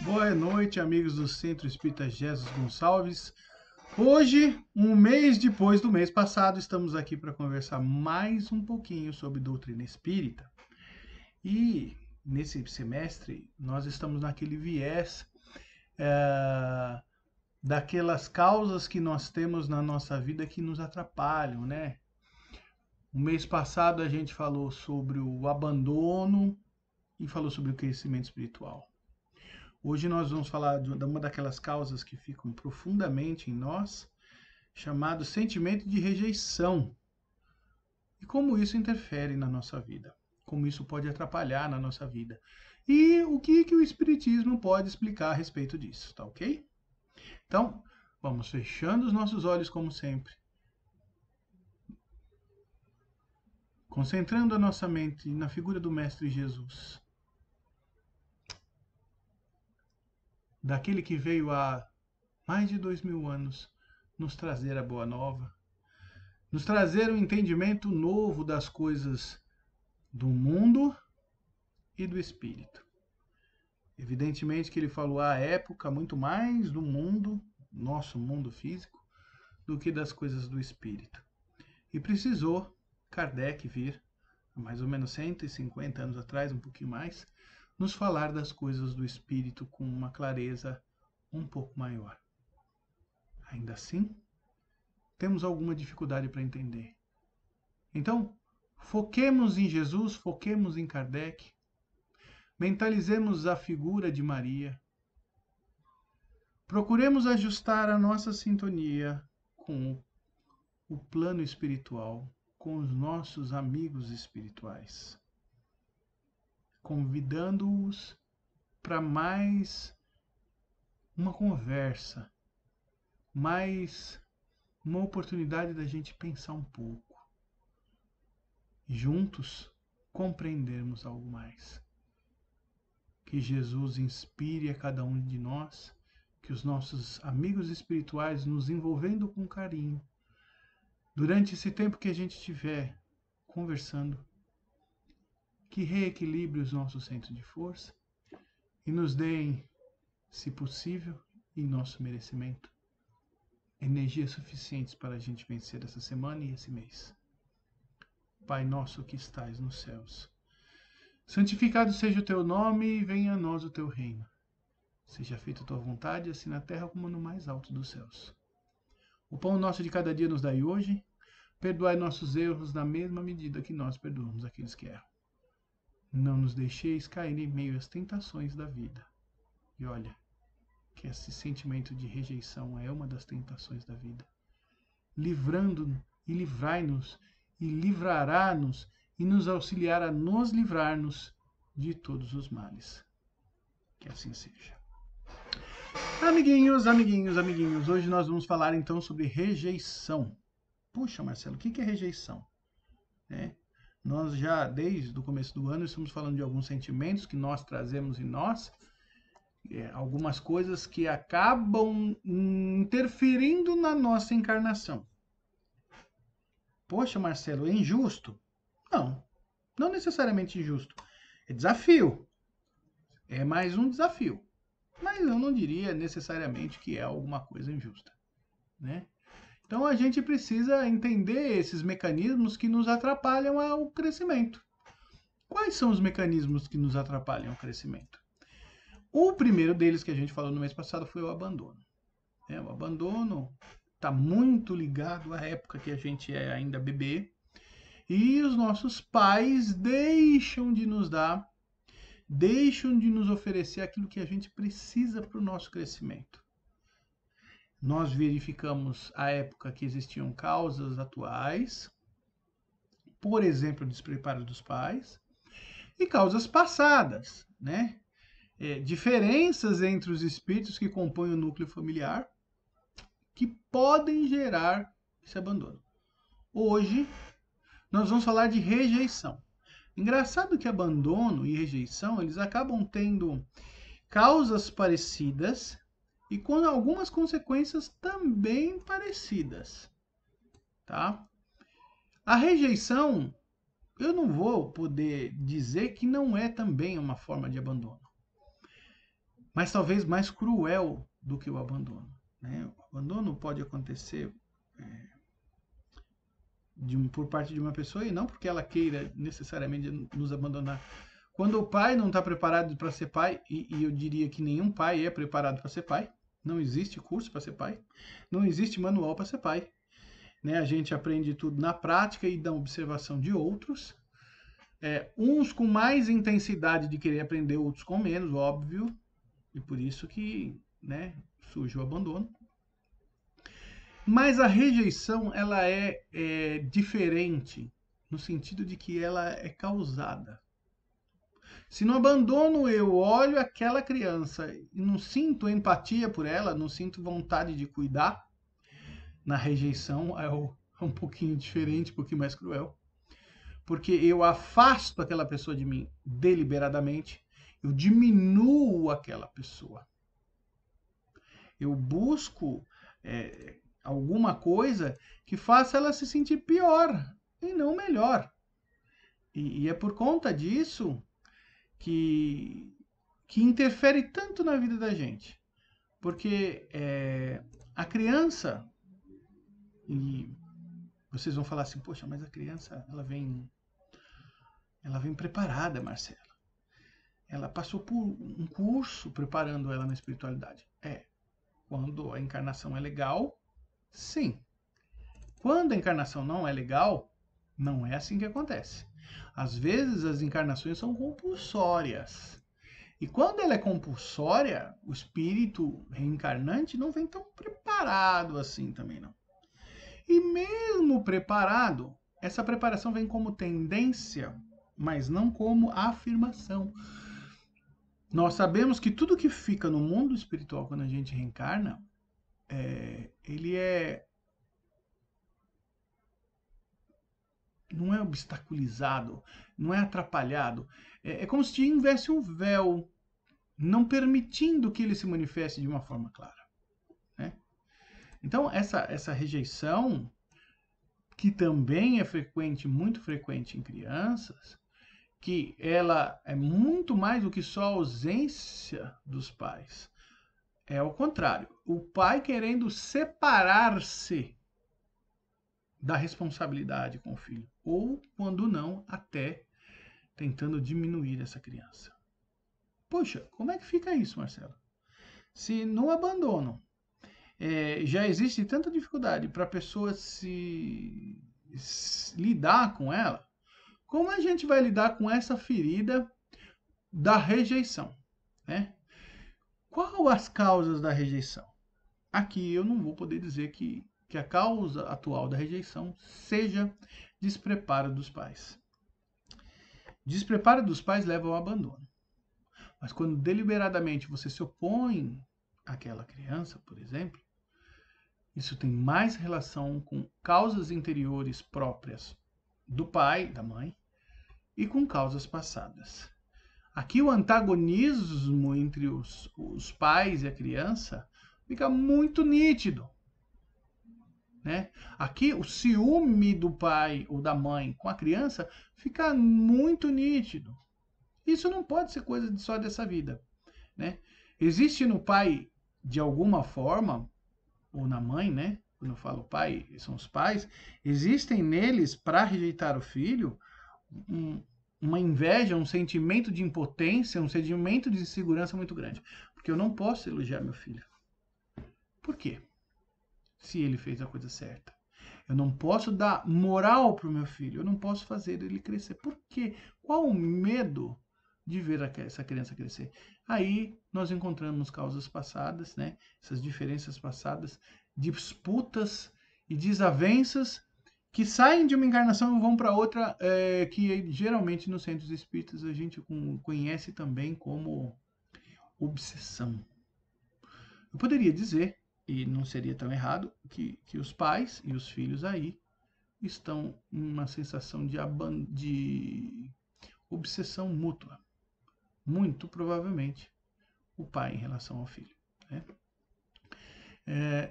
Boa noite, amigos do Centro Espírita Jesus Gonçalves. Hoje, um mês depois do mês passado, estamos aqui para conversar mais um pouquinho sobre doutrina espírita. E nesse semestre, nós estamos naquele viés daquelas causas que nós temos na nossa vida que nos atrapalham, né? O mês passado a gente falou sobre o abandono e falou sobre o crescimento espiritual. Hoje nós vamos falar de uma daquelas causas que ficam profundamente em nós, chamado sentimento de rejeição. E como isso interfere na nossa vida, como isso pode atrapalhar na nossa vida. E o que o Espiritismo pode explicar a respeito disso, tá ok? Então, vamos fechando os nossos olhos como sempre. Concentrando a nossa mente na figura do Mestre Jesus. Daquele que veio há mais de 2000 anos nos trazer a boa nova, nos trazer um entendimento novo das coisas do mundo e do espírito. Evidentemente que ele falou à época muito mais do mundo, nosso mundo físico, do que das coisas do espírito. E precisou Kardec vir, há mais ou menos 150 anos atrás, um pouquinho mais, nos falar das coisas do espírito com uma clareza um pouco maior. Ainda assim, temos alguma dificuldade para entender. Então, foquemos em Jesus, foquemos em Kardec, mentalizemos a figura de Maria, procuremos ajustar a nossa sintonia com o plano espiritual, com os nossos amigos espirituais, convidando-os para mais uma conversa, mais uma oportunidade da gente pensar um pouco, juntos compreendermos algo mais. Que Jesus inspire a cada um de nós, que os nossos amigos espirituais nos envolvendo com carinho, durante esse tempo que a gente estiver conversando, que reequilibre os nossos centros de força e nos deem, se possível, em nosso merecimento, energias suficientes para a gente vencer essa semana e esse mês. Pai nosso que estais nos céus, santificado seja o teu nome e venha a nós o teu reino. Seja feita a tua vontade, assim na terra como no mais alto dos céus. O pão nosso de cada dia nos dai hoje. Perdoai nossos erros na mesma medida que nós perdoamos aqueles que erram. Não nos deixeis cair em meio às tentações da vida. E olha, que esse sentimento de rejeição é uma das tentações da vida. Livrando e livrai-nos e livrará-nos e nos auxiliar a nos livrar-nos de todos os males. Que assim seja. Amiguinhos, amiguinhos, amiguinhos, hoje nós vamos falar então sobre rejeição. Puxa, Marcelo, o que é rejeição? Nós já, desde o começo do ano, estamos falando de alguns sentimentos que nós trazemos em nós, algumas coisas que acabam interferindo na nossa encarnação. Poxa, Marcelo, é injusto? Não, não necessariamente injusto. É desafio. É mais um desafio. Mas eu não diria necessariamente que é alguma coisa injusta, né? Então a gente precisa entender esses mecanismos que nos atrapalham ao crescimento. Quais são os mecanismos que nos atrapalham ao crescimento? O primeiro deles que a gente falou no mês passado foi o abandono. O abandono está muito ligado à época que a gente é ainda bebê e os nossos pais deixam de nos dar, deixam de nos oferecer aquilo que a gente precisa para o nosso crescimento. Nós verificamos a época que existiam causas atuais, por exemplo, o despreparo dos pais, e causas passadas, né? Diferenças entre os espíritos que compõem o núcleo familiar que podem gerar esse abandono. Hoje, nós vamos falar de rejeição. Engraçado que abandono e rejeição, eles acabam tendo causas parecidas e com algumas consequências também parecidas, tá? A rejeição, eu não vou poder dizer que não é também uma forma de abandono. mas talvez mais cruel do que o abandono, né? O abandono pode acontecer por parte de uma pessoa e não porque ela queira necessariamente nos abandonar. Quando o pai não está preparado para ser pai, e eu diria que nenhum pai é preparado para ser pai, não existe curso para ser pai, não existe manual para ser pai, né? A gente aprende tudo na prática e da observação de outros, uns com mais intensidade de querer aprender, outros com menos, óbvio, e por isso que, né, surge o abandono. Mas a rejeição, ela é diferente, no sentido de que ela é causada. Se no abandono eu olho aquela criança e não sinto empatia por ela, não sinto vontade de cuidar, na rejeição é um pouquinho diferente, um pouquinho mais cruel. Porque eu afasto aquela pessoa de mim deliberadamente, eu diminuo aquela pessoa. Eu busco alguma coisa que faça ela se sentir pior e não melhor. E é por conta disso que interfere tanto na vida da gente. Porque a criança, e vocês vão falar assim, poxa, mas a criança ela vem preparada, Marcelo. Ela passou por um curso preparando ela na espiritualidade. Quando a encarnação é legal, sim. Quando a encarnação não é legal, não é assim que acontece. Às vezes as encarnações são compulsórias. E quando ela é compulsória, o espírito reencarnante não vem tão preparado assim também não. E mesmo preparado, essa preparação vem como tendência, mas não como afirmação. Nós sabemos que tudo que fica no mundo espiritual quando a gente reencarna, ele não é obstaculizado, não é atrapalhado. É como se tivesse um véu, não permitindo que ele se manifeste de uma forma clara, né? Então, essa rejeição, que também é frequente, muito frequente em crianças, que ela é muito mais do que só a ausência dos pais. É o contrário. O pai querendo separar-se da responsabilidade com o filho. Ou, quando não, até tentando diminuir essa criança. Poxa, como é que fica isso, Marcelo? Se no abandono já existe tanta dificuldade para a pessoa se lidar com ela, como a gente vai lidar com essa ferida da rejeição, né? Qual as causas da rejeição? Aqui eu não vou poder dizer que a causa atual da rejeição seja despreparo dos pais. Despreparo dos pais leva ao abandono. Mas quando deliberadamente você se opõe àquela criança, por exemplo, isso tem mais relação com causas interiores próprias do pai, da mãe, e com causas passadas. Aqui o antagonismo entre os pais e a criança fica muito nítido, né? Aqui o ciúme do pai ou da mãe com a criança fica muito nítido. Isso não pode ser coisa só dessa vida, né? Existe no pai, de alguma forma, ou na mãe, né? Quando eu falo pai, são os pais, existem neles, para rejeitar o filho, uma inveja, um sentimento de impotência, um sentimento de insegurança muito grande. Porque eu não posso elogiar meu filho. Por quê? Se ele fez a coisa certa. Eu não posso dar moral para o meu filho. Eu não posso fazer ele crescer. Por quê? Qual o medo de ver essa criança crescer? Aí nós encontramos causas passadas, né? Essas diferenças passadas, disputas e desavenças que saem de uma encarnação e vão para outra, que geralmente nos centros espíritas a gente conhece também como obsessão. Eu poderia dizer, e não seria tão errado, que os pais e os filhos aí estão numa sensação de obsessão mútua. Muito provavelmente o pai em relação ao filho, né?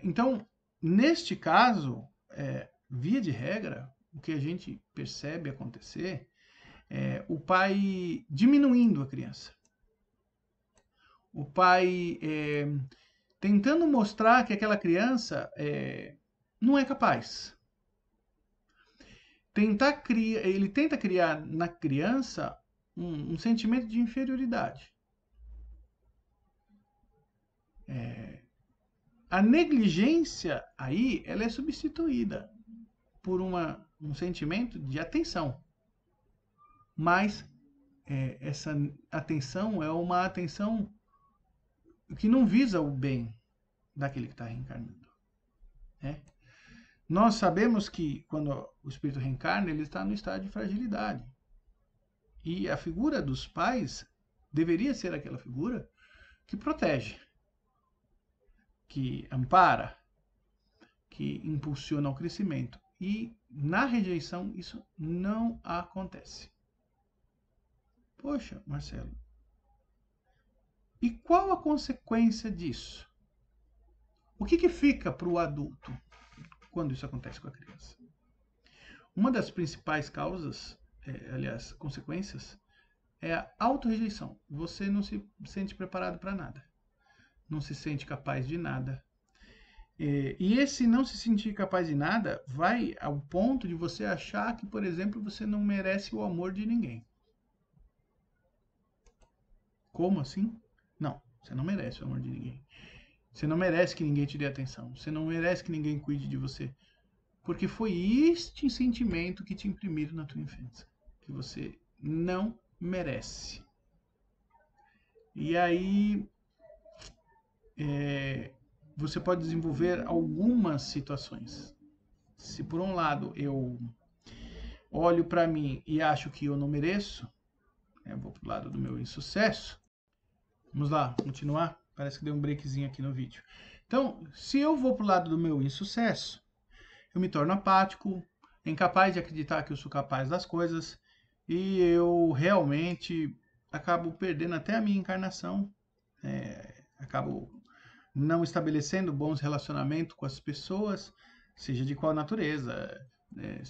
Então, neste caso, via de regra, o que a gente percebe acontecer é o pai diminuindo a criança. O pai tentando mostrar que aquela criança não é capaz. Ele tenta criar na criança um sentimento de inferioridade. A negligência aí ela é substituída por um sentimento de atenção. Mas essa atenção é uma atenção que não visa o bem daquele que está reencarnando. Né? Nós sabemos que quando o espírito reencarna, ele está no estado de fragilidade. E a figura dos pais deveria ser aquela figura que protege, que ampara, que impulsiona o crescimento. E na rejeição isso não acontece. Poxa, Marcelo, e qual a consequência disso? O que fica para o adulto quando isso acontece com a criança? Uma das principais causas, aliás, consequências, é a autorrejeição. Você não se sente preparado para nada. Não se sente capaz de nada. E esse não se sentir capaz de nada vai ao ponto de você achar que, por exemplo, você não merece o amor de ninguém. Como assim? Não, você não merece o amor de ninguém. Você não merece que ninguém te dê atenção. Você não merece que ninguém cuide de você. Porque foi este sentimento que te imprimiram na tua infância. Que você não merece. E aí você pode desenvolver algumas situações. Se por um lado eu olho para mim e acho que eu não mereço, eu vou pro lado do meu insucesso. Vamos lá, continuar? Parece que deu um breakzinho aqui no vídeo. Então, se eu vou pro lado do meu insucesso, eu me torno apático, incapaz de acreditar que eu sou capaz das coisas, e eu realmente acabo perdendo até a minha encarnação, acabo não estabelecendo bons relacionamentos com as pessoas, seja de qual natureza,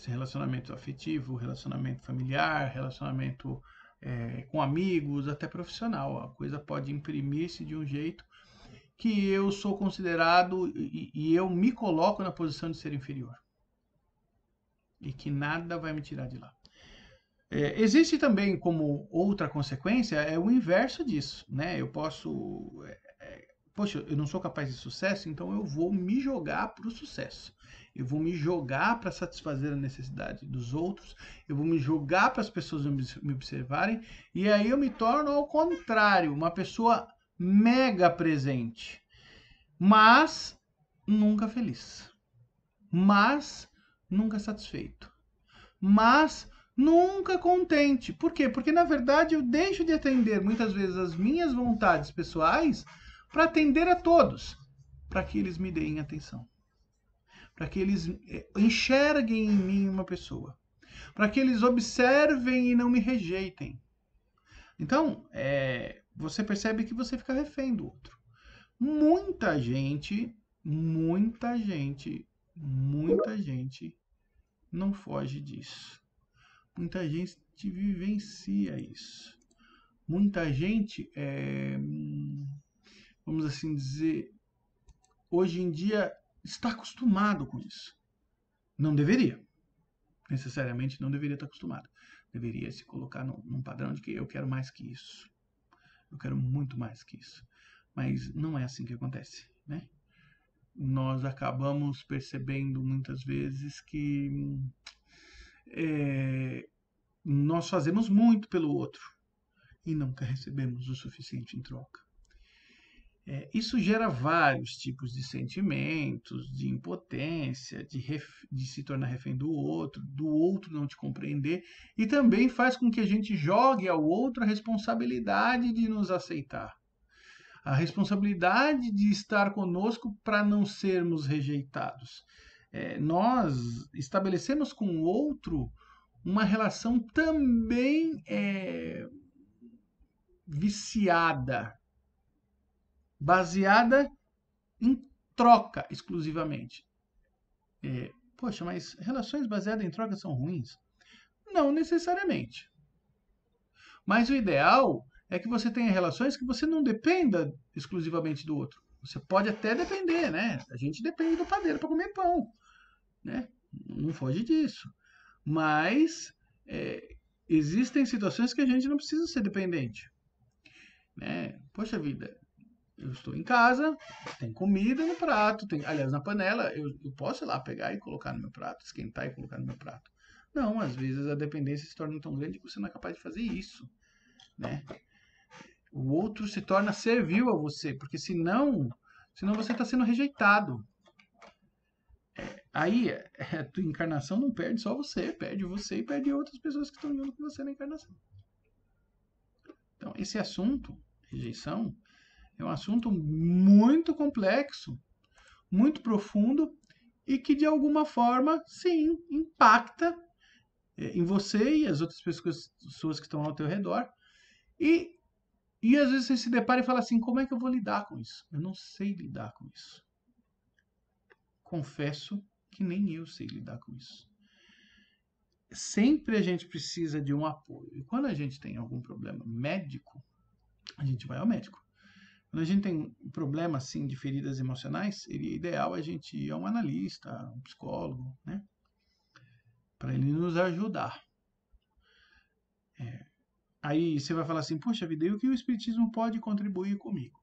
relacionamento afetivo, relacionamento familiar, relacionamento com amigos, até profissional. A coisa pode imprimir-se de um jeito que eu sou considerado e eu me coloco na posição de ser inferior. E que nada vai me tirar de lá. Existe também como outra consequência o inverso disso, né? Eu posso poxa, eu não sou capaz de sucesso, então eu vou me jogar para o sucesso. Eu vou me jogar para satisfazer a necessidade dos outros, eu vou me jogar para as pessoas me observarem, e aí eu me torno ao contrário, uma pessoa mega presente, mas nunca feliz, mas nunca satisfeito, mas nunca contente. Por quê? Porque na verdade eu deixo de atender muitas vezes as minhas vontades pessoais para atender a todos, para que eles me deem atenção, para que eles enxerguem em mim uma pessoa, para que eles observem e não me rejeitem. Então, você percebe que você fica refém do outro. Muita gente não foge disso. Muita gente vivencia isso. Muita gente, vamos assim dizer, hoje em dia está acostumado com isso. Não deveria. Necessariamente não deveria estar acostumado. Deveria se colocar num padrão de que eu quero mais que isso. Eu quero muito mais que isso. Mas não é assim que acontece, né? Nós acabamos percebendo muitas vezes que nós fazemos muito pelo outro e nunca recebemos o suficiente em troca. Isso gera vários tipos de sentimentos, de impotência, de se tornar refém do outro não te compreender, e também faz com que a gente jogue ao outro a responsabilidade de nos aceitar, a responsabilidade de estar conosco para não sermos rejeitados. Nós estabelecemos com o outro uma relação também viciada, baseada em troca exclusivamente. Poxa, mas relações baseadas em troca são ruins? Não necessariamente. Mas o ideal é que você tenha relações que você não dependa exclusivamente do outro. Você pode até depender, né? A gente depende do padeiro para comer pão, né? Não foge disso. Mas existem situações que a gente não precisa ser dependente, né? Poxa vida, eu estou em casa, tem comida no prato, aliás, na panela, eu posso ir lá pegar e colocar no meu prato, esquentar e colocar no meu prato. Não, às vezes a dependência se torna tão grande que você não é capaz de fazer isso, né? O outro se torna servil a você, porque senão você está sendo rejeitado. Aí a tua encarnação não perde só perde você e perde outras pessoas que estão junto com você na encarnação. Então, esse assunto, rejeição, é um assunto muito complexo, muito profundo e que de alguma forma, sim, impacta em você e as outras pessoas que estão ao teu redor. E às vezes você se depara e fala assim, como é que eu vou lidar com isso? Eu não sei lidar com isso. Confesso que nem eu sei lidar com isso. Sempre a gente precisa de um apoio. E quando a gente tem algum problema médico, a gente vai ao médico. Quando a gente tem um problema assim de feridas emocionais, seria ideal a gente ir a um analista, um psicólogo, né? Para ele nos ajudar. Aí você vai falar assim, poxa vida, e o que o Espiritismo pode contribuir comigo?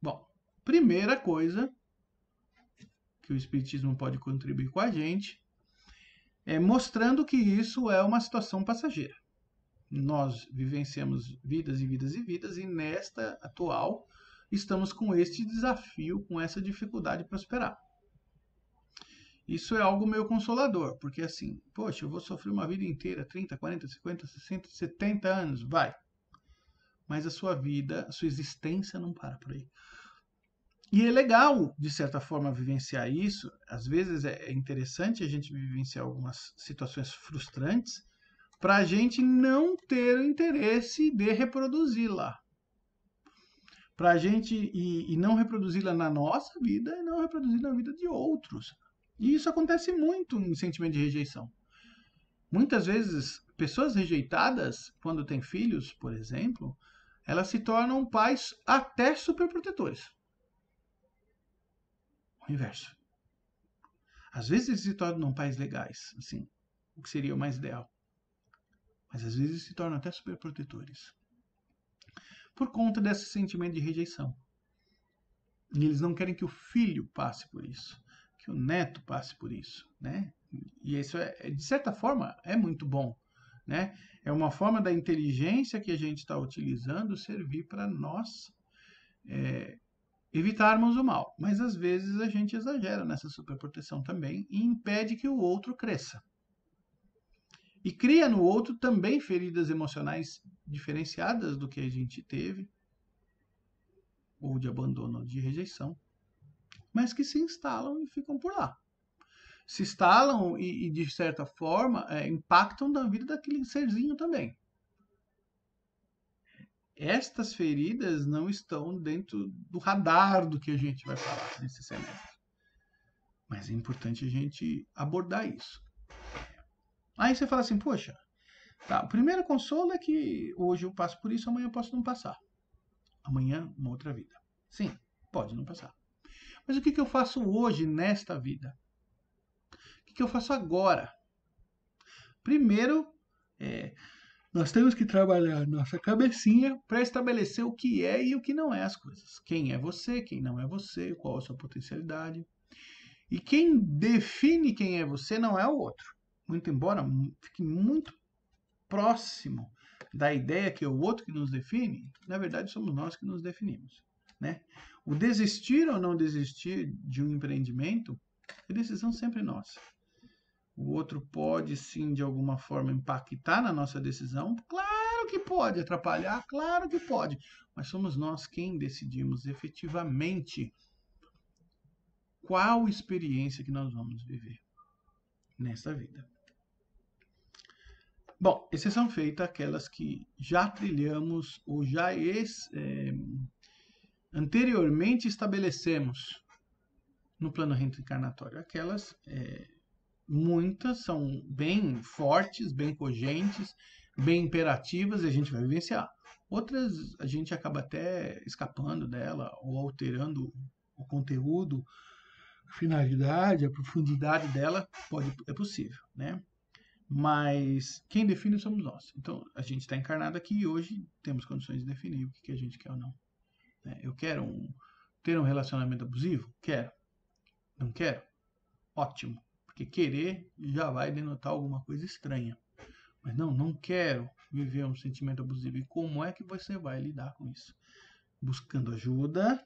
Bom, primeira coisa que o Espiritismo pode contribuir com a gente é mostrando que isso é uma situação passageira. Nós vivenciamos vidas e vidas e vidas, e nesta atual estamos com este desafio, com essa dificuldade de prosperar. Isso é algo meio consolador, porque assim, poxa, eu vou sofrer uma vida inteira, 30, 40, 50, 60, 70 anos, vai. Mas a sua vida, a sua existência não para por aí. E é legal, de certa forma, vivenciar isso. Às vezes é interessante a gente vivenciar algumas situações frustrantes para a gente não ter o interesse de reproduzi-la. Para a gente e não reproduzi-la na nossa vida e não reproduzir na vida de outros. E isso acontece muito em sentimento de rejeição. Muitas vezes, pessoas rejeitadas, quando têm filhos, por exemplo, elas se tornam pais até superprotetores. O inverso. Às vezes eles se tornam pais legais, assim, o que seria o mais ideal. Mas às vezes se tornam até superprotetores. Por conta desse sentimento de rejeição. E eles não querem que o filho passe por isso, que o neto passe por isso, né? E isso de certa forma, é muito bom, né? É uma forma da inteligência que a gente está utilizando servir para nós evitarmos o mal. Mas às vezes a gente exagera nessa superproteção também e impede que o outro cresça. E cria no outro também feridas emocionais diferenciadas do que a gente teve, ou de abandono ou de rejeição, mas que se instalam e ficam por lá. Se instalam e de certa forma, impactam na vida daquele serzinho também. Estas feridas não estão dentro do radar do que a gente vai falar nesse semestre. Mas é importante a gente abordar isso. Aí você fala assim, poxa, tá, o primeiro consolo é que hoje eu passo por isso, amanhã eu posso não passar. Amanhã, uma outra vida. Sim, pode não passar. Mas o que eu faço hoje, nesta vida? O que eu faço agora? Primeiro, nós temos que trabalhar nossa cabecinha para estabelecer o que é e o que não é as coisas. Quem é você, quem não é você, qual a sua potencialidade. E quem define quem é você não é o outro. Muito embora fique muito próximo da ideia que é o outro que nos define, na verdade somos nós que nos definimos, né? O desistir ou não desistir de um empreendimento é decisão sempre nossa. O outro pode sim de alguma forma impactar na nossa decisão, claro que pode atrapalhar, claro que pode, mas somos nós quem decidimos efetivamente qual experiência que nós vamos viver nesta vida. Bom, exceção feita aquelas que já trilhamos ou já anteriormente estabelecemos no plano reencarnatório. Aquelas, muitas são bem fortes, bem cogentes, bem imperativas e a gente vai vivenciar. Outras a gente acaba até escapando dela ou alterando o conteúdo, a finalidade, a profundidade dela, é possível, né? Mas quem define somos nós. Então, a gente está encarnado aqui e hoje temos condições de definir o que a gente quer ou não, né? Eu quero ter um relacionamento abusivo? Quero. Não quero? Ótimo. Porque querer já vai denotar alguma coisa estranha. Mas não quero viver um sentimento abusivo. E como é que você vai lidar com isso? Buscando ajuda,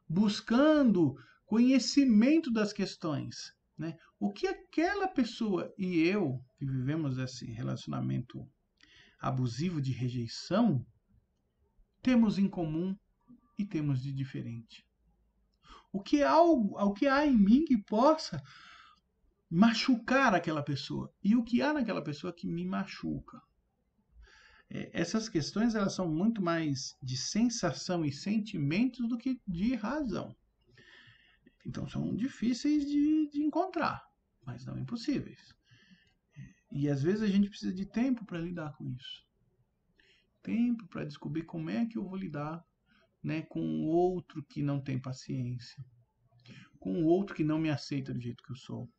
buscando conhecimento das questões, né? O que aquela pessoa e eu, que vivemos esse relacionamento abusivo de rejeição, temos em comum e temos de diferente. O que há em mim que possa machucar aquela pessoa e o que há naquela pessoa que me machuca. Essas questões elas são muito mais de sensação e sentimentos do que de razão. Então são difíceis de encontrar, mas não impossíveis. E às vezes a gente precisa de tempo para lidar com isso. Tempo para descobrir como é que eu vou lidar, né, com o outro que não tem paciência, com o outro que não me aceita do jeito que eu sou.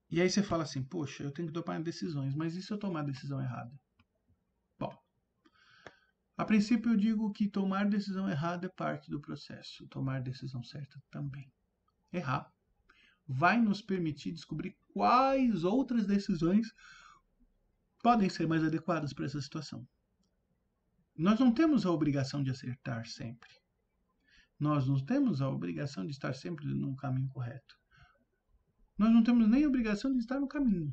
E aí você fala assim, poxa, eu tenho que tomar decisões, mas e se eu tomar a decisão errada? Bom, a princípio eu digo que tomar decisão errada é parte do processo, tomar decisão certa também. Errar vai nos permitir descobrir quais outras decisões podem ser mais adequadas para essa situação. Nós não temos a obrigação de acertar sempre. Nós não temos a obrigação de estar sempre no caminho correto. Nós não temos nem a obrigação de estar no caminho.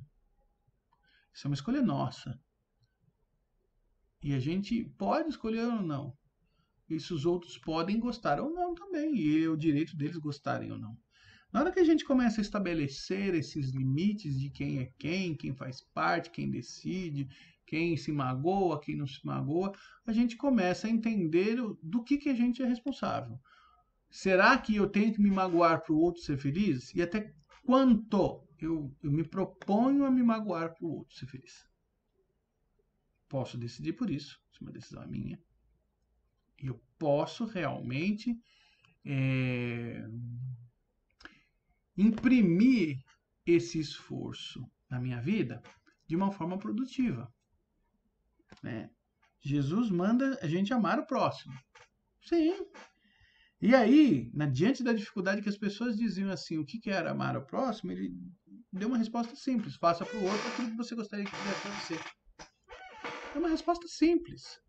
Isso é uma escolha nossa. E a gente pode escolher ou não. Isso os outros podem gostar ou não também. E é o direito deles gostarem ou não. Na hora que a gente começa a estabelecer esses limites de quem é quem faz parte, quem decide, quem se magoa, quem não se magoa, a gente começa a entender do que a gente é responsável. Será que eu tenho que me magoar para o outro ser feliz? E até quanto eu me proponho a me magoar para o outro ser feliz? Posso decidir por isso, se uma decisão é minha. Eu posso realmente imprimir esse esforço na minha vida de uma forma produtiva, né? Jesus manda a gente amar o próximo. Sim. E aí, diante da dificuldade que as pessoas diziam assim, o que era amar o próximo, ele deu uma resposta simples. Faça para o outro aquilo que você gostaria que fizesse para você. É uma resposta simples.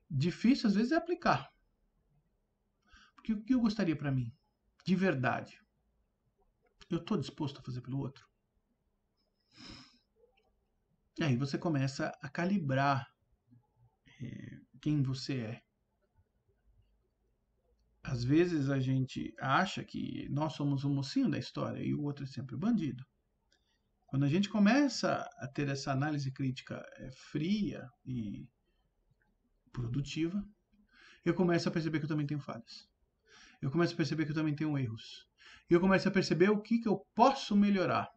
Difícil, às vezes, é aplicar. Porque o que eu gostaria para mim? De verdade. Eu estou disposto a fazer pelo outro? E aí você começa a calibrar quem você é. Às vezes a gente acha que nós somos o mocinho da história e o outro é sempre o bandido. Quando a gente começa a ter essa análise crítica fria e produtiva, eu começo a perceber que eu também tenho falhas. Eu começo a perceber que eu também tenho erros. E eu começo a perceber o que eu posso melhorar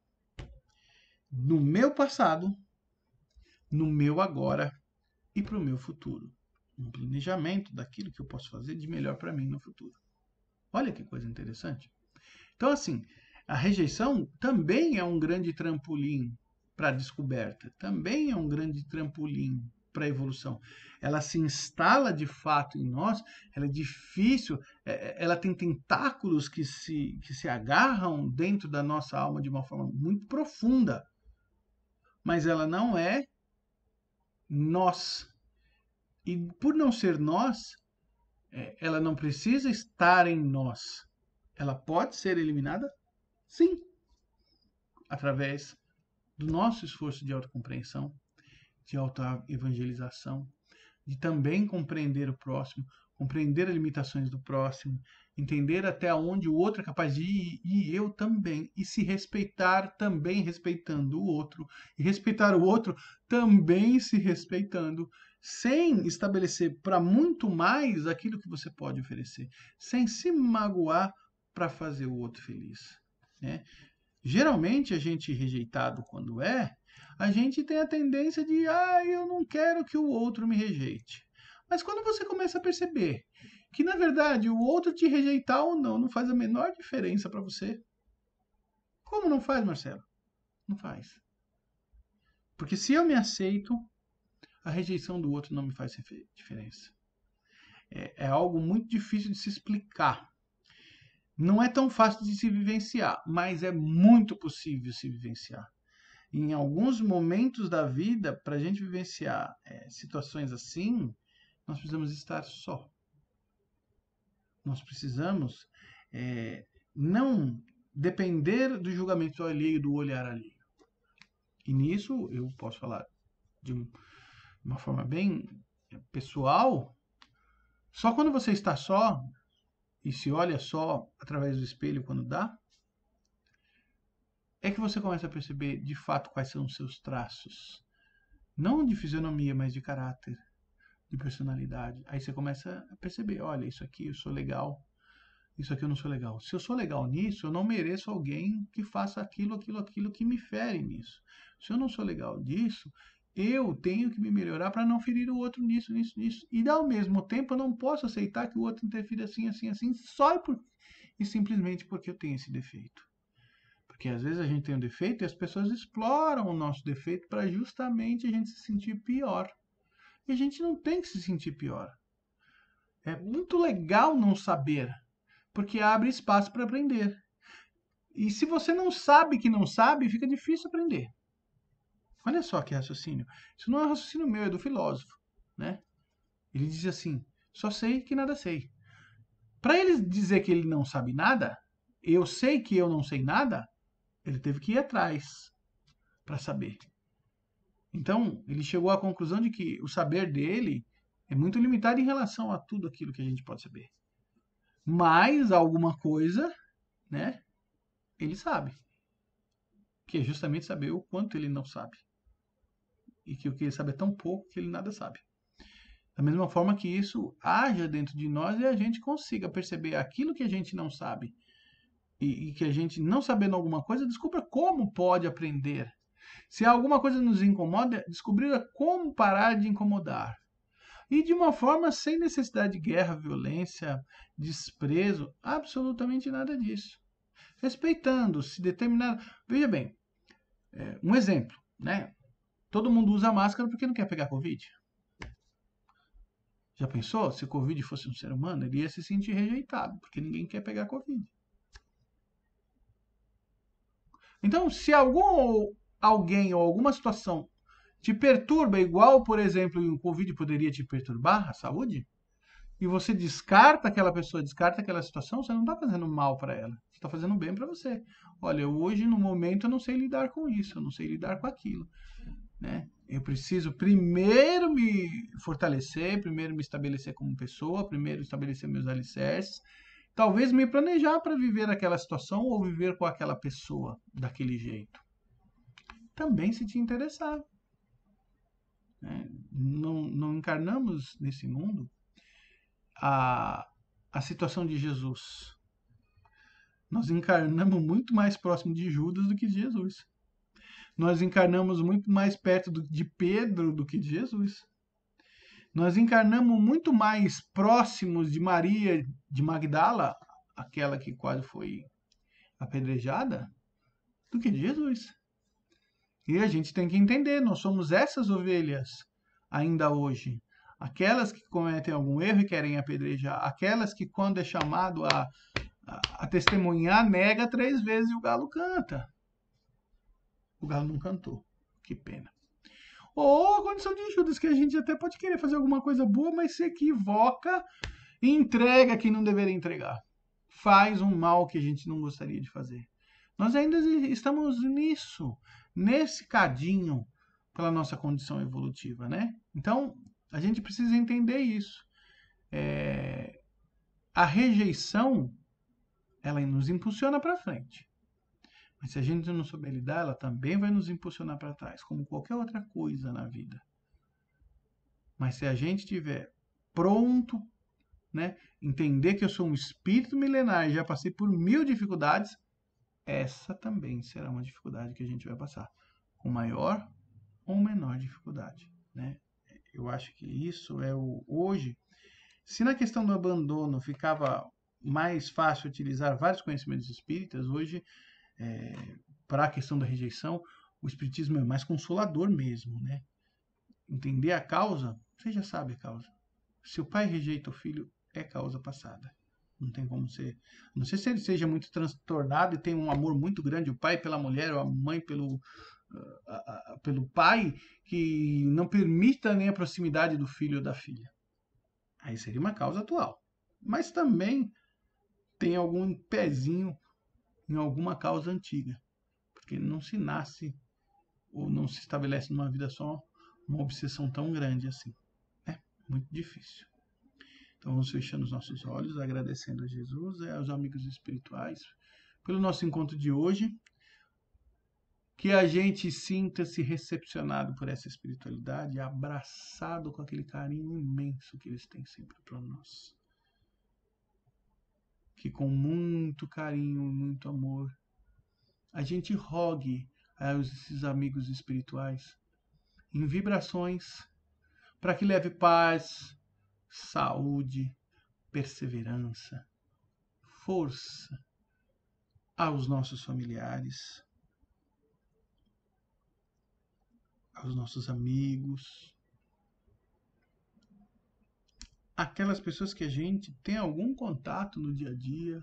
no meu passado, no meu agora e para o meu futuro. Um planejamento daquilo que eu posso fazer de melhor para mim no futuro. Olha que coisa interessante. Então, assim, a rejeição também é um grande trampolim para a descoberta, também é um grande trampolim para a evolução. Ela se instala de fato em nós, ela é difícil, ela tem tentáculos que se agarram dentro da nossa alma de uma forma muito profunda, mas ela não é nós. E por não ser nós, ela não precisa estar em nós. Ela pode ser eliminada? Sim. Através do nosso esforço de autocompreensão, de autoevangelização, de também compreender o próximo, compreender as limitações do próximo, entender até onde o outro é capaz de ir e eu também, e se respeitar também respeitando o outro, e respeitar o outro também se respeitando, sem estabelecer para muito mais aquilo que você pode oferecer, sem se magoar para fazer o outro feliz, né? Geralmente a gente rejeitado quando A gente tem a tendência de, eu não quero que o outro me rejeite. Mas quando você começa a perceber que, na verdade, o outro te rejeitar ou não faz a menor diferença para você. Como não faz, Marcelo? Não faz. Porque se eu me aceito, a rejeição do outro não me faz diferença. É algo muito difícil de se explicar. Não é tão fácil de se vivenciar, mas é muito possível se vivenciar. Em alguns momentos da vida, para a gente vivenciar situações assim, nós precisamos estar só. Nós precisamos não depender do julgamento alheio, do olhar alheio. E nisso eu posso falar de uma forma bem pessoal. Só quando você está só e se olha só através do espelho quando dá, é que você começa a perceber de fato quais são os seus traços. Não de fisionomia, mas de caráter, de personalidade. Aí você começa a perceber, olha, isso aqui eu sou legal, isso aqui eu não sou legal. Se eu sou legal nisso, eu não mereço alguém que faça aquilo que me fere nisso. Se eu não sou legal disso, eu tenho que me melhorar para não ferir o outro nisso. E ao mesmo tempo eu não posso aceitar que o outro interfira assim, só e simplesmente porque eu tenho esse defeito. Porque às vezes a gente tem um defeito e as pessoas exploram o nosso defeito para justamente a gente se sentir pior. E a gente não tem que se sentir pior. É muito legal não saber, porque abre espaço para aprender. E se você não sabe que não sabe, fica difícil aprender. Olha só que raciocínio. Isso não é raciocínio meu, é do filósofo, né? Ele diz assim: só sei que nada sei. Para ele dizer que ele não sabe nada, eu sei que eu não sei nada, ele teve que ir atrás para saber. Então, ele chegou à conclusão de que o saber dele é muito limitado em relação a tudo aquilo que a gente pode saber. Mas alguma coisa, né, ele sabe. Que é justamente saber o quanto ele não sabe. E que o que ele sabe é tão pouco que ele nada sabe. Da mesma forma que isso haja dentro de nós e a gente consiga perceber aquilo que a gente não sabe e que a gente, não sabendo alguma coisa, descubra como pode aprender. Se alguma coisa nos incomoda, descobrir como parar de incomodar. E de uma forma sem necessidade de guerra, violência, desprezo, absolutamente nada disso. Respeitando-se determinado. Veja bem, um exemplo, né? Todo mundo usa máscara porque não quer pegar Covid. Já pensou? Se o Covid fosse um ser humano, ele ia se sentir rejeitado, porque ninguém quer pegar Covid. Então, se alguém ou alguma situação te perturba, igual, por exemplo, o Covid poderia te perturbar, a saúde, e você descarta aquela pessoa, descarta aquela situação, você não está fazendo mal para ela. Você está fazendo bem para você. Olha, hoje, no momento, eu não sei lidar com isso, eu não sei lidar com aquilo. Né? Eu preciso primeiro me fortalecer, primeiro me estabelecer como pessoa, primeiro estabelecer meus alicerces, talvez me planejar para viver aquela situação ou viver com aquela pessoa daquele jeito. Também se te interessar. Né? Não encarnamos nesse mundo a situação de Jesus. Nós encarnamos muito mais próximo de Judas do que de Jesus. Nós encarnamos muito mais perto de Pedro do que de Jesus. Nós encarnamos muito mais próximos de Maria de Magdala, aquela que quase foi apedrejada, do que de Jesus. E a gente tem que entender, nós somos essas ovelhas ainda hoje. Aquelas que cometem algum erro e querem apedrejar. Aquelas que, quando é chamado a testemunhar, nega 3 vezes e o galo canta. O galo não cantou. Que pena. Ou a condição de Judas, que a gente até pode querer fazer alguma coisa boa, mas se equivoca e entrega quem não deveria entregar. Faz um mal que a gente não gostaria de fazer. Nós ainda estamos nisso, nesse cadinho pela nossa condição evolutiva, né? Então, a gente precisa entender isso. A rejeição, ela nos impulsiona para frente. Mas se a gente não souber lidar, ela também vai nos impulsionar para trás, como qualquer outra coisa na vida. Mas se a gente estiver pronto, né, entender que eu sou um espírito milenar e já passei por 1000 dificuldades, essa também será uma dificuldade que a gente vai passar. com maior ou menor dificuldade, né? Eu acho que isso é hoje. Se na questão do abandono ficava mais fácil utilizar vários conhecimentos espíritas, hoje, para a questão da rejeição, o espiritismo é mais consolador mesmo, né? Entender a causa, você já sabe a causa. Se o pai rejeita o filho, é causa passada. Não tem como ser. Não sei se ele seja muito transtornado e tem um amor muito grande, o pai pela mulher, ou a mãe pelo pai, que não permita nem a proximidade do filho ou da filha. Aí seria uma causa atual. Mas também tem algum pezinho em alguma causa antiga. Porque não se nasce ou não se estabelece numa vida só uma obsessão tão grande assim. É muito difícil. Então vamos fechando os nossos olhos, agradecendo a Jesus e aos amigos espirituais pelo nosso encontro de hoje. Que a gente sinta-se recepcionado por essa espiritualidade, abraçado com aquele carinho imenso que eles têm sempre para nós. Que com muito carinho, muito amor, a gente rogue a esses amigos espirituais em vibrações para que leve paz, saúde, perseverança, força aos nossos familiares, aos nossos amigos, aquelas pessoas que a gente tem algum contato no dia a dia,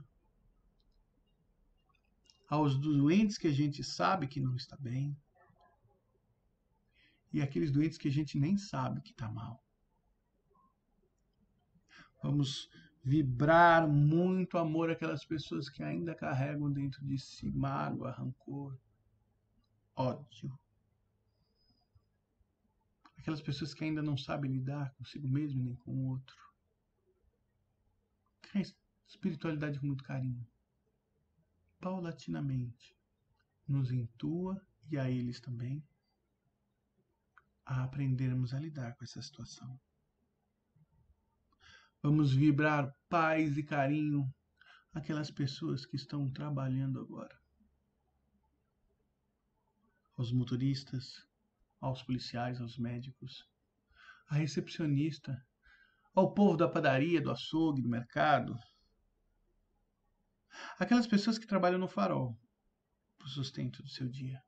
aos doentes que a gente sabe que não está bem, e aqueles doentes que a gente nem sabe que está mal. Vamos vibrar muito amor àquelas pessoas que ainda carregam dentro de si mágoa, rancor, ódio. Aquelas pessoas que ainda não sabem lidar consigo mesmo nem com o outro. A espiritualidade com muito carinho. Paulatinamente nos intua, e a eles também, a aprendermos a lidar com essa situação. Vamos vibrar paz e carinho àquelas pessoas que estão trabalhando agora. Aos motoristas, aos policiais, aos médicos, à recepcionista, ao povo da padaria, do açougue, do mercado. Aquelas pessoas que trabalham no farol, para o sustento do seu dia.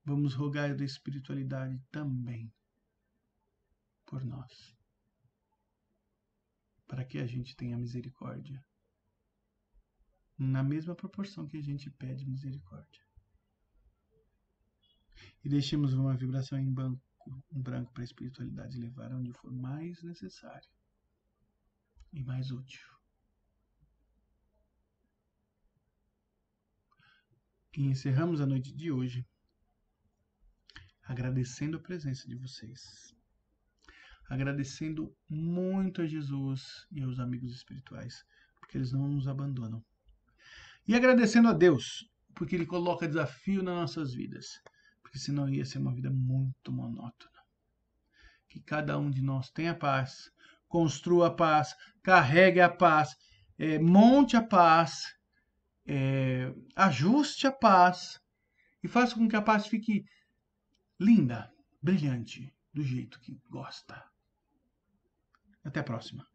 Vamos rogar da espiritualidade também por nós, para que a gente tenha misericórdia, na mesma proporção que a gente pede misericórdia. E deixemos uma vibração em branco para a espiritualidade levar onde for mais necessário e mais útil. E encerramos a noite de hoje agradecendo a presença de vocês, agradecendo muito a Jesus e aos amigos espirituais, porque eles não nos abandonam, e agradecendo a Deus, porque Ele coloca desafio nas nossas vidas, porque senão ia ser uma vida muito monótona. Que cada um de nós tenha paz, construa a paz, carregue a paz, monte a paz, ajuste a paz e faça com que a paz fique linda, brilhante, do jeito que gosta. Até a próxima.